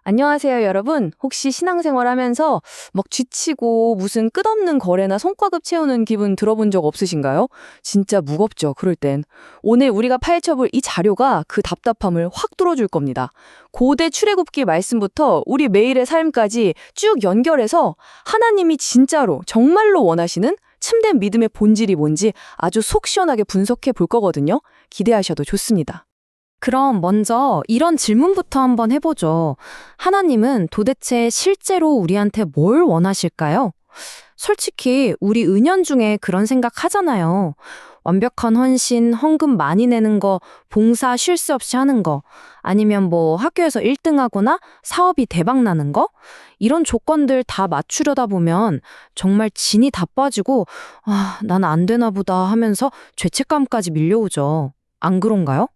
안녕하세요, 여러분. 혹시 신앙생활 하면서 막 지치고 무슨 끝없는 거래나 성과급 채우는 기분 들어본 적 없으신가요? 진짜 무겁죠, 그럴 땐. 오늘 우리가 파헤쳐볼 이 자료가 그 답답함을 확 뚫어줄 겁니다. 고대 출애굽기 말씀부터 우리 매일의 삶까지 쭉 연결해서 하나님이 진짜로, 정말로 원하시는 참된 믿음의 본질이 뭔지 아주 속 시원하게 분석해 볼 거거든요. 기대하셔도 좋습니다. 그럼 먼저 이런 질문부터 한번 해보죠. 하나님은 도대체 실제로 우리한테 뭘 원하실까요? 솔직히 우리 은연중에 그런 생각 하잖아요. 완벽한 헌신, 헌금 많이 내는 거, 봉사 쉴 새 없이 하는 거, 아니면 뭐 학교에서 1등하거나 사업이 대박 나는 거? 이런 조건들 다 맞추려다 보면 정말 진이 다 빠지고 난 안 되나 보다 하면서 죄책감까지 밀려오죠. 안 그런가요?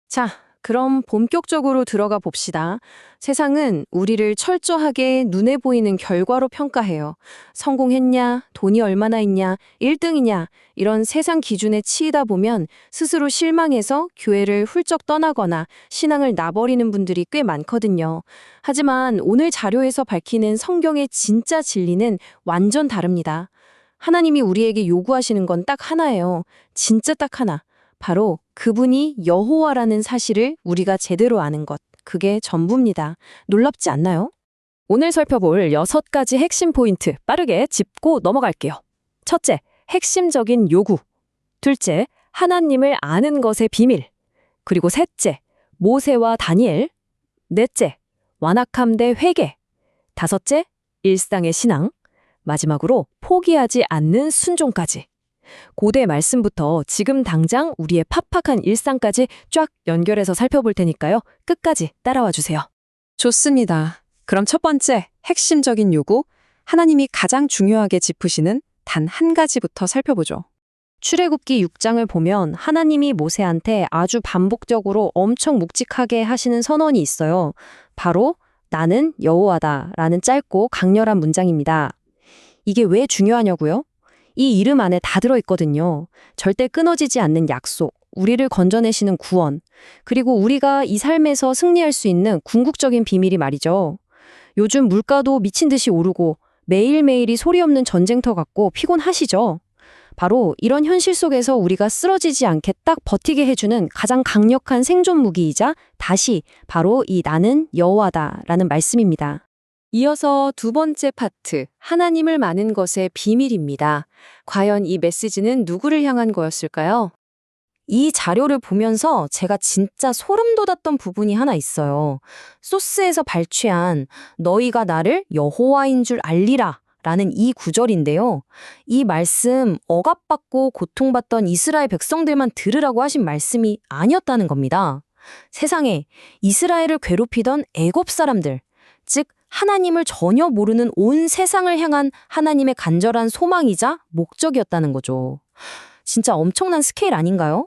자, 그럼 본격적으로 들어가 봅시다. 세상은 우리를 철저하게 눈에 보이는 결과로 평가해요. 성공했냐, 돈이 얼마나 있냐, 1등이냐, 이런 세상 기준에 치이다 보면 스스로 실망해서 교회를 훌쩍 떠나거나 신앙을 놔버리는 분들이 꽤 많거든요. 하지만 오늘 자료에서 밝히는 성경의 진짜 진리는 완전 다릅니다. 하나님이 우리에게 요구하시는 건 딱 하나예요. 진짜 딱 하나. 바로 그분이 여호와라는 사실을 우리가 제대로 아는 것, 그게 전부입니다. 놀랍지 않나요? 오늘 살펴볼 6가지 핵심 포인트 빠르게 짚고 넘어갈게요. 첫째, 핵심적인 요구. 둘째, 하나님을 아는 것의 비밀. 그리고 셋째, 모세와 다니엘. 넷째, 완악함 대 회개. 다섯째, 일상의 신앙. 마지막으로 포기하지 않는 순종까지. 고대 말씀부터 지금 당장 우리의 팍팍한 일상까지 쫙 연결해서 살펴볼 테니까요. 끝까지 따라와 주세요. 좋습니다. 그럼 첫 번째, 핵심적인 요구, 하나님이 가장 중요하게 짚으시는 단 한 가지부터 살펴보죠. 출애굽기 6장을 보면 하나님이 모세한테 아주 반복적으로 엄청 묵직하게 하시는 선언이 있어요. 바로 나는 여호와다라는 짧고 강렬한 문장입니다. 이게 왜 중요하냐고요? 이 이름 안에 다 들어있거든요. 절대 끊어지지 않는 약속, 우리를 건져내시는 구원, 그리고 우리가 이 삶에서 승리할 수 있는 궁극적인 비밀이 말이죠. 요즘 물가도 미친 듯이 오르고 매일매일이 소리 없는 전쟁터 같고 피곤하시죠? 바로 이런 현실 속에서 우리가 쓰러지지 않게 딱 버티게 해주는 가장 강력한 생존 무기이자 다시 바로 이 나는 여호와다라는 말씀입니다. 이어서 두 번째 파트, 하나님을 아는 것의 비밀입니다. 과연 이 메시지는 누구를 향한 거였을까요? 이 자료를 보면서 제가 진짜 소름 돋았던 부분이 하나 있어요. 소스에서 발췌한 너희가 나를 여호와인 줄 알리라 라는 이 구절인데요. 이 말씀 억압받고 고통받던 이스라엘 백성들만 들으라고 하신 말씀이 아니었다는 겁니다. 세상에 이스라엘을 괴롭히던 애굽 사람들, 즉 하나님을 전혀 모르는 온 세상을 향한 하나님의 간절한 소망이자 목적이었다는 거죠. 진짜 엄청난 스케일 아닌가요?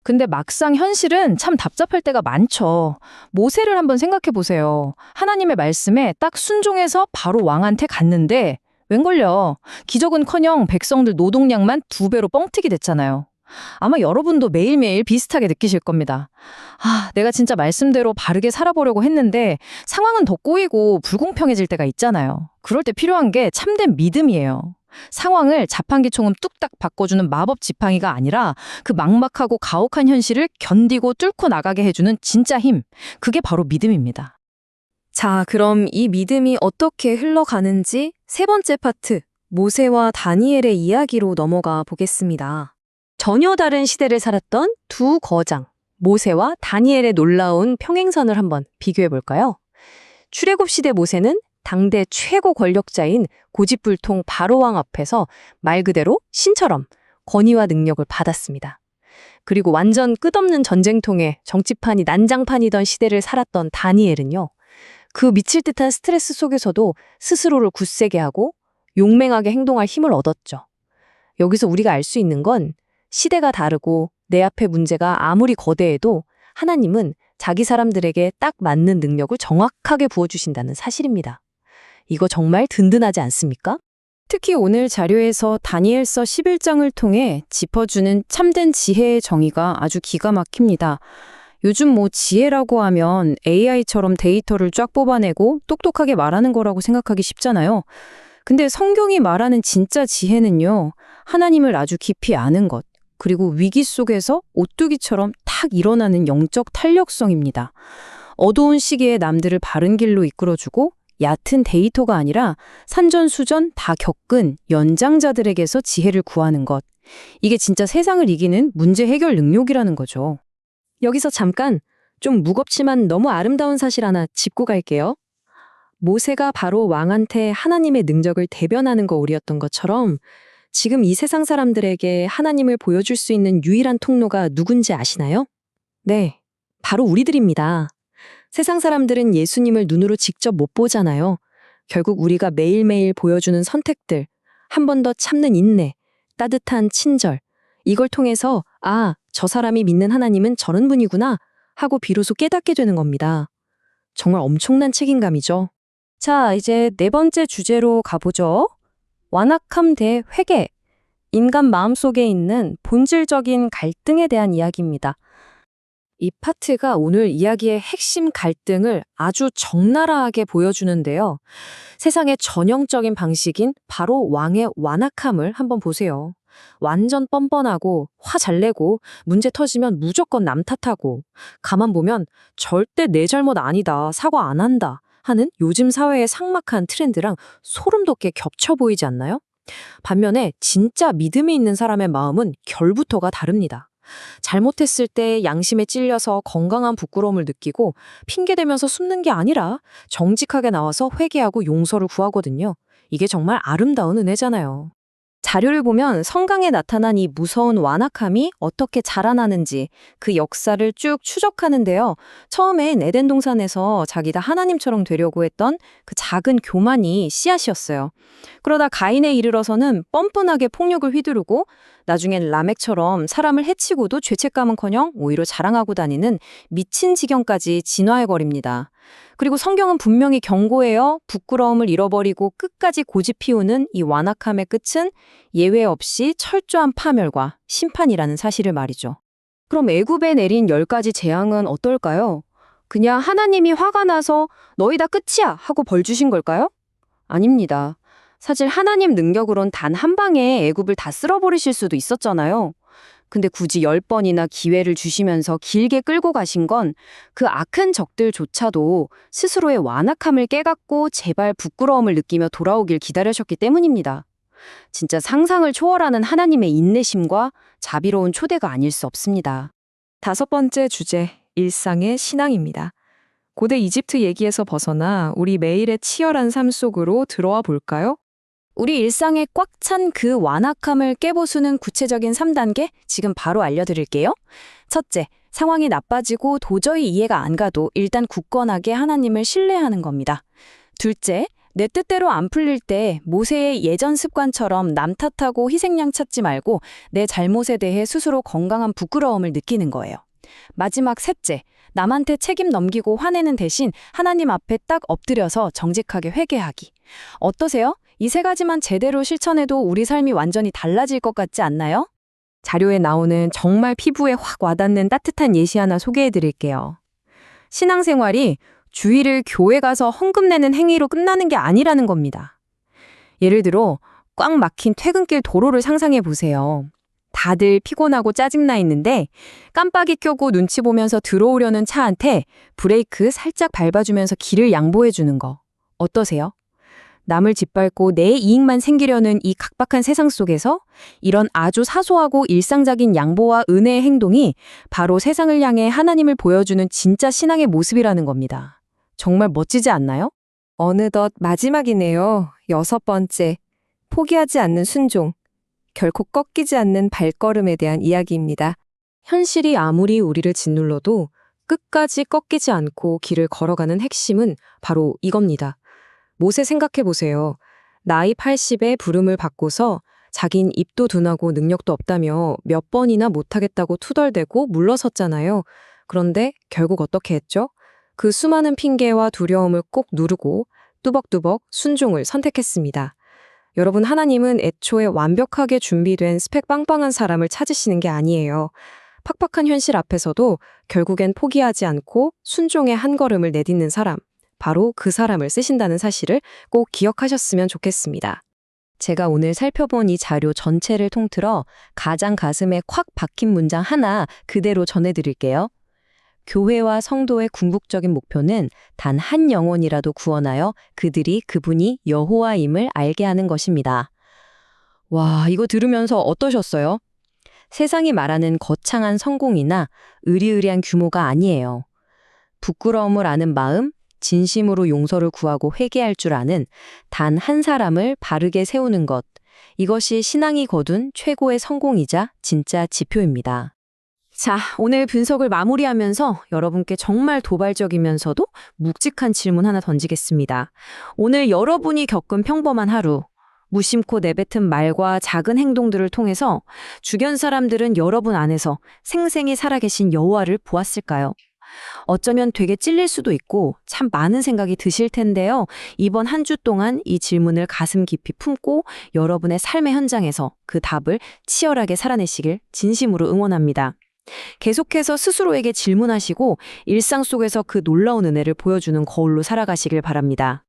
근데 막상 현실은 참 답답할 때가 많죠. 모세를 한번 생각해 보세요. 하나님의 말씀에 딱 순종해서 바로 왕한테 갔는데 웬걸요. 기적은커녕 백성들 노동량만 2배로 뻥튀기 됐잖아요. 아마 여러분도 매일매일 비슷하게 느끼실 겁니다. 내가 진짜 말씀대로 바르게 살아보려고 했는데 상황은 더 꼬이고 불공평해질 때가 있잖아요. 그럴 때 필요한 게 참된 믿음이에요. 상황을 자판기총은 뚝딱 바꿔주는 마법 지팡이가 아니라 그 막막하고 가혹한 현실을 견디고 뚫고 나가게 해주는 진짜 힘. 그게 바로 믿음입니다. 자, 그럼 이 믿음이 어떻게 흘러가는지 세 번째 파트, 모세와 다니엘의 이야기로 넘어가 보겠습니다. 전혀 다른 시대를 살았던 두 거장, 모세와 다니엘의 놀라운 평행선을 한번 비교해 볼까요? 출애굽 시대 모세는 당대 최고 권력자인 고집불통 바로왕 앞에서 말 그대로 신처럼 권위와 능력을 받았습니다. 그리고 완전 끝없는 전쟁통에 정치판이 난장판이던 시대를 살았던 다니엘은요. 그 미칠 듯한 스트레스 속에서도 스스로를 굳세게 하고 용맹하게 행동할 힘을 얻었죠. 여기서 우리가 알 수 있는 건 시대가 다르고 내 앞의 문제가 아무리 거대해도 하나님은 자기 사람들에게 딱 맞는 능력을 정확하게 부어주신다는 사실입니다. 이거 정말 든든하지 않습니까? 특히 오늘 자료에서 다니엘서 11장을 통해 짚어주는 참된 지혜의 정의가 아주 기가 막힙니다. 요즘 뭐 지혜라고 하면 AI처럼 데이터를 쫙 뽑아내고 똑똑하게 말하는 거라고 생각하기 쉽잖아요. 근데 성경이 말하는 진짜 지혜는요, 하나님을 아주 깊이 아는 것, 그리고 위기 속에서 오뚜기처럼 탁 일어나는 영적 탄력성입니다. 어두운 시기에 남들을 바른 길로 이끌어주고 얕은 데이터가 아니라 산전수전 다 겪은 연장자들에게서 지혜를 구하는 것. 이게 진짜 세상을 이기는 문제 해결 능력이라는 거죠. 여기서 잠깐 좀 무겁지만 너무 아름다운 사실 하나 짚고 갈게요. 모세가 바로 왕한테 하나님의 능력을 대변하는 거울이었던 것처럼 지금 이 세상 사람들에게 하나님을 보여줄 수 있는 유일한 통로가 누군지 아시나요? 네, 바로 우리들입니다. 세상 사람들은 예수님을 눈으로 직접 못 보잖아요. 결국 우리가 매일매일 보여주는 선택들, 한 번 더 참는 인내, 따뜻한 친절, 이걸 통해서 아, 저 사람이 믿는 하나님은 저런 분이구나 하고 비로소 깨닫게 되는 겁니다. 정말 엄청난 책임감이죠. 자, 이제 네 번째 주제로 가보죠. 완악함 대 회개. 인간 마음속에 있는 본질적인 갈등에 대한 이야기입니다. 이 파트가 오늘 이야기의 핵심 갈등을 아주 적나라하게 보여주는데요. 세상의 전형적인 방식인 바로 왕의 완악함을 한번 보세요. 완전 뻔뻔하고 화 잘 내고 문제 터지면 무조건 남 탓하고 가만 보면 절대 내 잘못 아니다, 사과 안 한다 하는 요즘 사회의 삭막한 트렌드랑 소름 돋게 겹쳐 보이지 않나요? 반면에 진짜 믿음이 있는 사람의 마음은 결부터가 다릅니다. 잘못했을 때 양심에 찔려서 건강한 부끄러움을 느끼고 핑계대면서 숨는 게 아니라 정직하게 나와서 회개하고 용서를 구하거든요. 이게 정말 아름다운 은혜잖아요. 자료를 보면 성강에 나타난 이 무서운 완악함이 어떻게 자라나는지 그 역사를 쭉 추적하는데요. 처음엔 에덴 동산에서 자기 다 하나님처럼 되려고 했던 그 작은 교만이 씨앗이었어요. 그러다 가인에 이르러서는 뻔뻔하게 폭력을 휘두르고 나중엔 라멕처럼 사람을 해치고도 죄책감은커녕 오히려 자랑하고 다니는 미친 지경까지 진화해버립니다. 그리고 성경은 분명히 경고해요. 부끄러움을 잃어버리고 끝까지 고집 피우는 이 완악함의 끝은 예외 없이 철저한 파멸과 심판이라는 사실을 말이죠. 그럼 애굽에 내린 10가지 재앙은 어떨까요? 그냥 하나님이 화가 나서 너희 다 끝이야 하고 벌 주신 걸까요? 아닙니다. 사실 하나님 능력으론 단 한 방에 애굽을 다 쓸어버리실 수도 있었잖아요. 근데 굳이 10번이나 기회를 주시면서 길게 끌고 가신 건 그 악한 적들조차도 스스로의 완악함을 깨닫고 제발 부끄러움을 느끼며 돌아오길 기다리셨기 때문입니다. 진짜 상상을 초월하는 하나님의 인내심과 자비로운 초대가 아닐 수 없습니다. 다섯 번째 주제, 일상의 신앙입니다. 고대 이집트 얘기에서 벗어나 우리 매일의 치열한 삶 속으로 들어와 볼까요? 우리 일상에 꽉 찬 그 완악함을 깨부수는 구체적인 3단계 지금 바로 알려드릴게요. 첫째, 상황이 나빠지고 도저히 이해가 안 가도 일단 굳건하게 하나님을 신뢰하는 겁니다. 둘째, 내 뜻대로 안 풀릴 때 모세의 예전 습관처럼 남 탓하고 희생양 찾지 말고 내 잘못에 대해 스스로 건강한 부끄러움을 느끼는 거예요. 마지막 셋째, 남한테 책임 넘기고 화내는 대신 하나님 앞에 딱 엎드려서 정직하게 회개하기. 어떠세요? 이 3가지만 제대로 실천해도 우리 삶이 완전히 달라질 것 같지 않나요? 자료에 나오는 정말 피부에 확 와닿는 따뜻한 예시 하나 소개해 드릴게요. 신앙생활이 주일을 교회 가서 헌금 내는 행위로 끝나는 게 아니라는 겁니다. 예를 들어 꽉 막힌 퇴근길 도로를 상상해 보세요. 다들 피곤하고 짜증나 있는데 깜빡이 켜고 눈치 보면서 들어오려는 차한테 브레이크 살짝 밟아주면서 길을 양보해 주는 거. 어떠세요? 남을 짓밟고 내 이익만 생기려는 이 각박한 세상 속에서 이런 아주 사소하고 일상적인 양보와 은혜의 행동이 바로 세상을 향해 하나님을 보여주는 진짜 신앙의 모습이라는 겁니다. 정말 멋지지 않나요? 어느덧 마지막이네요. 6번째, 포기하지 않는 순종. 결코 꺾이지 않는 발걸음에 대한 이야기입니다. 현실이 아무리 우리를 짓눌러도 끝까지 꺾이지 않고 길을 걸어가는 핵심은 바로 이겁니다. 모세 생각해 보세요. 나이 80에 부름을 받고서 자긴 입도 둔하고 능력도 없다며 몇 번이나 못하겠다고 투덜대고 물러섰잖아요. 그런데 결국 어떻게 했죠? 그 수많은 핑계와 두려움을 꼭 누르고 뚜벅뚜벅 순종을 선택했습니다. 여러분, 하나님은 애초에 완벽하게 준비된 스펙 빵빵한 사람을 찾으시는 게 아니에요. 팍팍한 현실 앞에서도 결국엔 포기하지 않고 순종의 한 걸음을 내딛는 사람, 바로 그 사람을 쓰신다는 사실을 꼭 기억하셨으면 좋겠습니다. 제가 오늘 살펴본 이 자료 전체를 통틀어 가장 가슴에 콱 박힌 문장 하나 그대로 전해드릴게요. 교회와 성도의 궁극적인 목표는 단 한 영혼이라도 구원하여 그분이 여호와임을 알게 하는 것입니다. 와, 이거 들으면서 어떠셨어요? 세상이 말하는 거창한 성공이나 으리으리한 규모가 아니에요. 부끄러움을 아는 마음, 진심으로 용서를 구하고 회개할 줄 아는 단 한 사람을 바르게 세우는 것. 이것이 신앙이 거둔 최고의 성공이자 진짜 지표입니다. 자, 오늘 분석을 마무리하면서 여러분께 정말 도발적이면서도 묵직한 질문 하나 던지겠습니다. 오늘 여러분이 겪은 평범한 하루, 무심코 내뱉은 말과 작은 행동들을 통해서 주변 사람들은 여러분 안에서 생생히 살아계신 여호와를 보았을까요? 어쩌면 되게 찔릴 수도 있고 참 많은 생각이 드실 텐데요. 이번 한 주 동안 이 질문을 가슴 깊이 품고 여러분의 삶의 현장에서 그 답을 치열하게 살아내시길 진심으로 응원합니다. 계속해서 스스로에게 질문하시고 일상 속에서 그 놀라운 은혜를 보여주는 거울로 살아가시길 바랍니다.